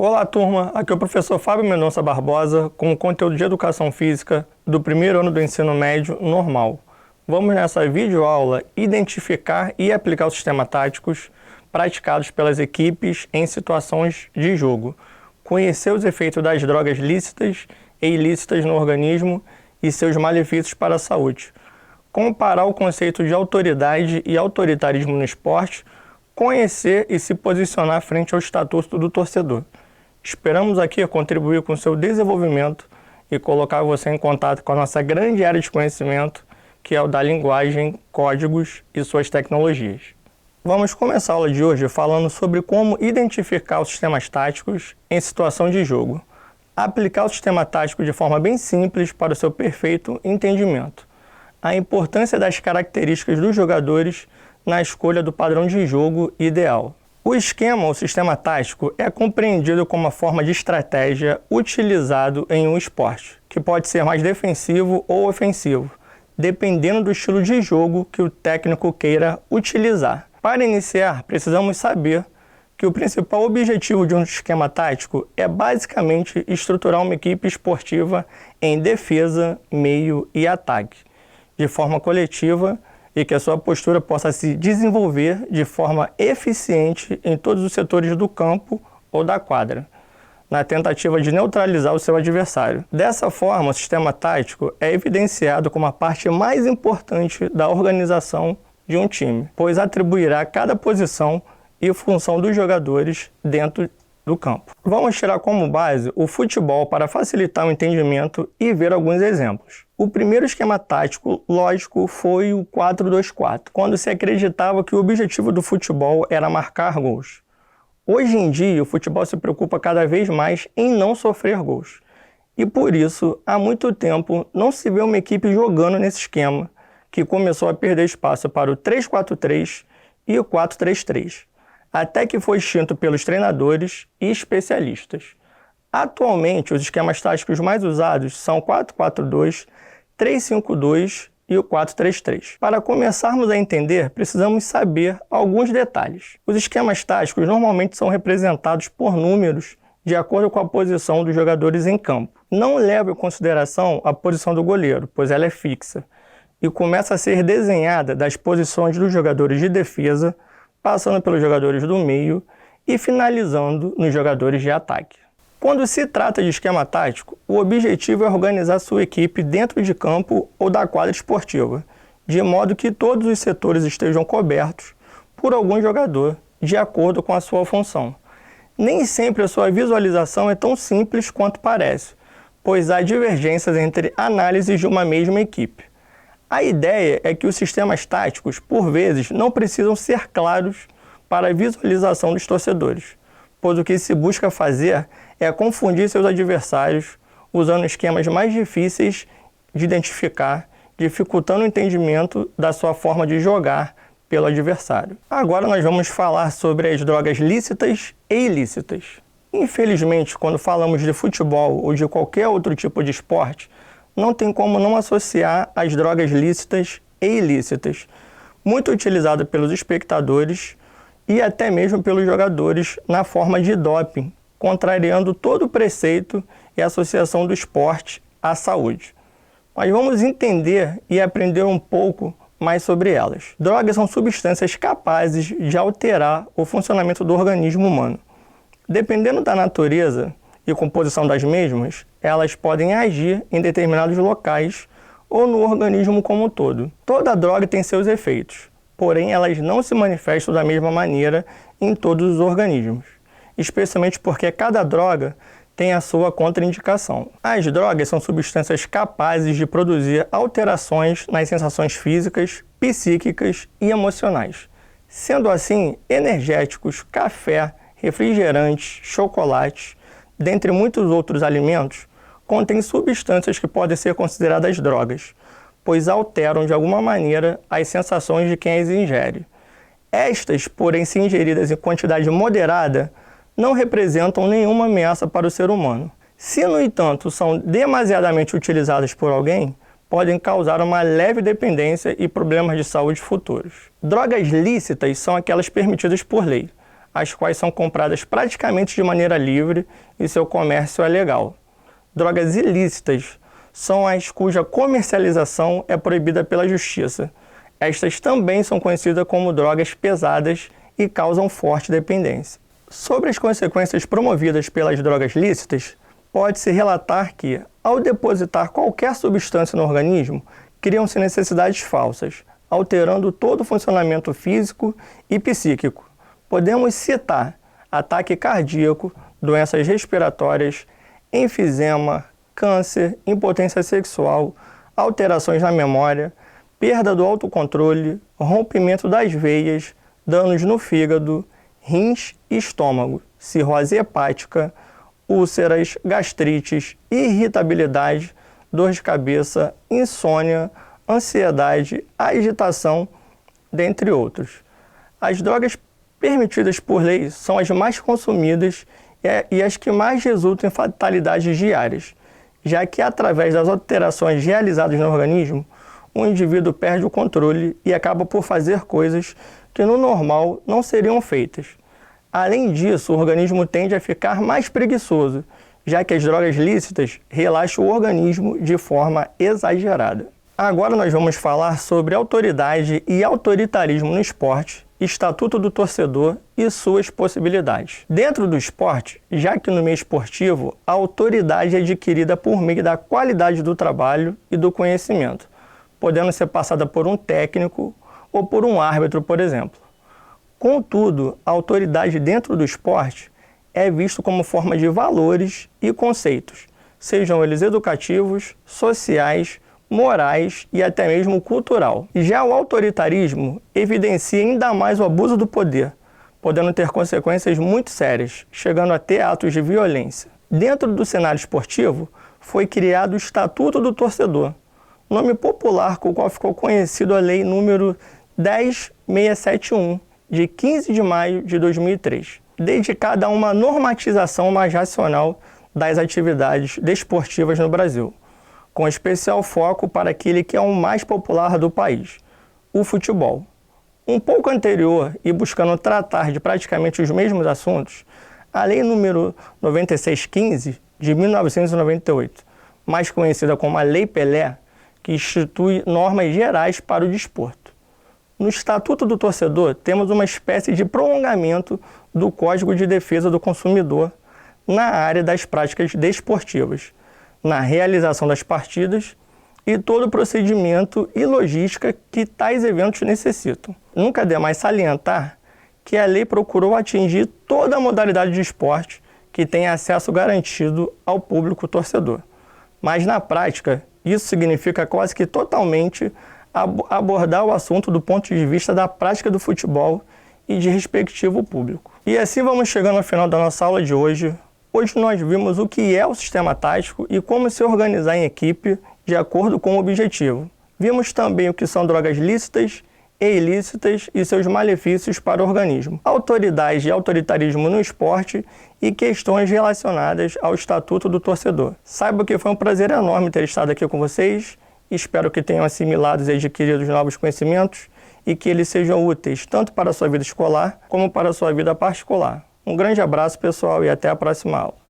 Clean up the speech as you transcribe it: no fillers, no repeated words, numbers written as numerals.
Olá, turma! Aqui é o professor Fábio Mendonça Barbosa com o conteúdo de Educação Física do primeiro ano do ensino médio normal. Vamos nessa videoaula identificar e aplicar os sistemas táticos praticados pelas equipes em situações de jogo, conhecer os efeitos das drogas lícitas e ilícitas no organismo e seus malefícios para a saúde, comparar o conceito de autoridade e autoritarismo no esporte, conhecer e se posicionar frente ao estatuto do torcedor. Esperamos aqui contribuir com o seu desenvolvimento e colocar você em contato com a nossa grande área de conhecimento, que é o da linguagem, códigos e suas tecnologias. Vamos começar a aula de hoje falando sobre como identificar os sistemas táticos em situação de jogo. Aplicar o sistema tático de forma bem simples para o seu perfeito entendimento. A importância das características dos jogadores na escolha do padrão de jogo ideal. O esquema ou sistema tático é compreendido como uma forma de estratégia utilizado em um esporte, que pode ser mais defensivo ou ofensivo, dependendo do estilo de jogo que o técnico queira utilizar. Para iniciar, precisamos saber que o principal objetivo de um esquema tático é basicamente estruturar uma equipe esportiva em defesa, meio e ataque, de forma coletiva, e que a sua postura possa se desenvolver de forma eficiente em todos os setores do campo ou da quadra, na tentativa de neutralizar o seu adversário. Dessa forma, o sistema tático é evidenciado como a parte mais importante da organização de um time, pois atribuirá cada posição e função dos jogadores dentro do campo. Vamos tirar como base o futebol para facilitar o entendimento e ver alguns exemplos. O primeiro esquema tático lógico foi o 4-2-4, quando se acreditava que o objetivo do futebol era marcar gols. Hoje em dia, o futebol se preocupa cada vez mais em não sofrer gols. E por isso, há muito tempo, não se vê uma equipe jogando nesse esquema, que começou a perder espaço para o 3-4-3 e o 4-3-3. Até que foi extinto pelos treinadores e especialistas. Atualmente, os esquemas táticos mais usados são o 4-4-2, 3-5-2 e o 4-3-3. Para começarmos a entender, precisamos saber alguns detalhes. Os esquemas táticos normalmente são representados por números de acordo com a posição dos jogadores em campo. Não leva em consideração a posição do goleiro, pois ela é fixa, e começa a ser desenhada das posições dos jogadores de defesa, passando pelos jogadores do meio e finalizando nos jogadores de ataque. Quando se trata de esquema tático, o objetivo é organizar sua equipe dentro de campo ou da quadra esportiva, de modo que todos os setores estejam cobertos por algum jogador, de acordo com a sua função. Nem sempre a sua visualização é tão simples quanto parece, pois há divergências entre análises de uma mesma equipe. A ideia é que os sistemas táticos, por vezes, não precisam ser claros para a visualização dos torcedores, pois o que se busca fazer é confundir seus adversários usando esquemas mais difíceis de identificar, dificultando o entendimento da sua forma de jogar pelo adversário. Agora nós vamos falar sobre as drogas lícitas e ilícitas. Infelizmente, quando falamos de futebol ou de qualquer outro tipo de esporte, não tem como não associar as drogas lícitas e ilícitas, muito utilizadas pelos espectadores e até mesmo pelos jogadores na forma de doping, contrariando todo o preceito e associação do esporte à saúde. Mas vamos entender e aprender um pouco mais sobre elas. Drogas são substâncias capazes de alterar o funcionamento do organismo humano. Dependendo da natureza e composição das mesmas, elas podem agir em determinados locais ou no organismo como um todo. Toda droga tem seus efeitos, porém elas não se manifestam da mesma maneira em todos os organismos, especialmente porque cada droga tem a sua contraindicação. As drogas são substâncias capazes de produzir alterações nas sensações físicas, psíquicas e emocionais. Sendo assim, energéticos, café, refrigerantes, chocolates, dentre muitos outros alimentos, contêm substâncias que podem ser consideradas drogas, pois alteram de alguma maneira as sensações de quem as ingere. Estas, porém, se ingeridas em quantidade moderada, não representam nenhuma ameaça para o ser humano. Se, no entanto, são demasiadamente utilizadas por alguém, podem causar uma leve dependência e problemas de saúde futuros. Drogas lícitas são aquelas permitidas por lei. as quais são compradas praticamente de maneira livre e seu comércio é legal. Drogas ilícitas são as cuja comercialização é proibida pela justiça. Estas também são conhecidas como drogas pesadas e causam forte dependência. Sobre as consequências promovidas pelas drogas lícitas, pode-se relatar que, ao depositar qualquer substância no organismo, criam-se necessidades falsas, alterando todo o funcionamento físico e psíquico. Podemos citar ataque cardíaco, doenças respiratórias, enfisema, câncer, impotência sexual, alterações na memória, perda do autocontrole, rompimento das veias, danos no fígado, rins e estômago, cirrose hepática, úlceras, gastrites, irritabilidade, dor de cabeça, insônia, ansiedade, agitação, dentre outros. As drogas permitidas por lei são as mais consumidas e as que mais resultam em fatalidades diárias, já que através das alterações realizadas no organismo, o indivíduo perde o controle e acaba por fazer coisas que no normal não seriam feitas. Além disso, o organismo tende a ficar mais preguiçoso, já que as drogas lícitas relaxam o organismo de forma exagerada. Agora nós vamos falar sobre autoridade e autoritarismo no esporte, Estatuto do Torcedor e suas possibilidades. Dentro do esporte, já que no meio esportivo, a autoridade é adquirida por meio da qualidade do trabalho e do conhecimento, podendo ser passada por um técnico ou por um árbitro, por exemplo. Contudo, a autoridade dentro do esporte é vista como forma de valores e conceitos, sejam eles educativos, sociais, morais e até mesmo cultural. Já o autoritarismo evidencia ainda mais o abuso do poder, podendo ter consequências muito sérias, chegando a ter atos de violência. Dentro do cenário esportivo, foi criado o Estatuto do Torcedor, nome popular com o qual ficou conhecido a Lei número 10.671, de 15 de maio de 2003, dedicada a uma normatização mais racional das atividades desportivas no Brasil, com especial foco para aquele que é o mais popular do país, o futebol. Um pouco anterior e buscando tratar de praticamente os mesmos assuntos, a Lei número 9615, de 1998, mais conhecida como a Lei Pelé, que institui normas gerais para o desporto. No Estatuto do Torcedor, temos uma espécie de prolongamento do Código de Defesa do Consumidor na área das práticas desportivas, na realização das partidas e todo o procedimento e logística que tais eventos necessitam. Nunca é demais salientar que a lei procurou atingir toda a modalidade de esporte que tem acesso garantido ao público torcedor. Mas na prática, isso significa quase que totalmente abordar o assunto do ponto de vista da prática do futebol e de respectivo público. E assim vamos chegando ao final da nossa aula de hoje. Hoje nós vimos o que é o sistema tático e como se organizar em equipe de acordo com o objetivo. Vimos também o que são drogas lícitas e ilícitas e seus malefícios para o organismo, autoridade e autoritarismo no esporte e questões relacionadas ao Estatuto do Torcedor. Saiba que foi um prazer enorme ter estado aqui com vocês. Espero que tenham assimilado e adquirido novos conhecimentos e que eles sejam úteis tanto para a sua vida escolar como para a sua vida particular. Um grande abraço, pessoal, e até a próxima aula.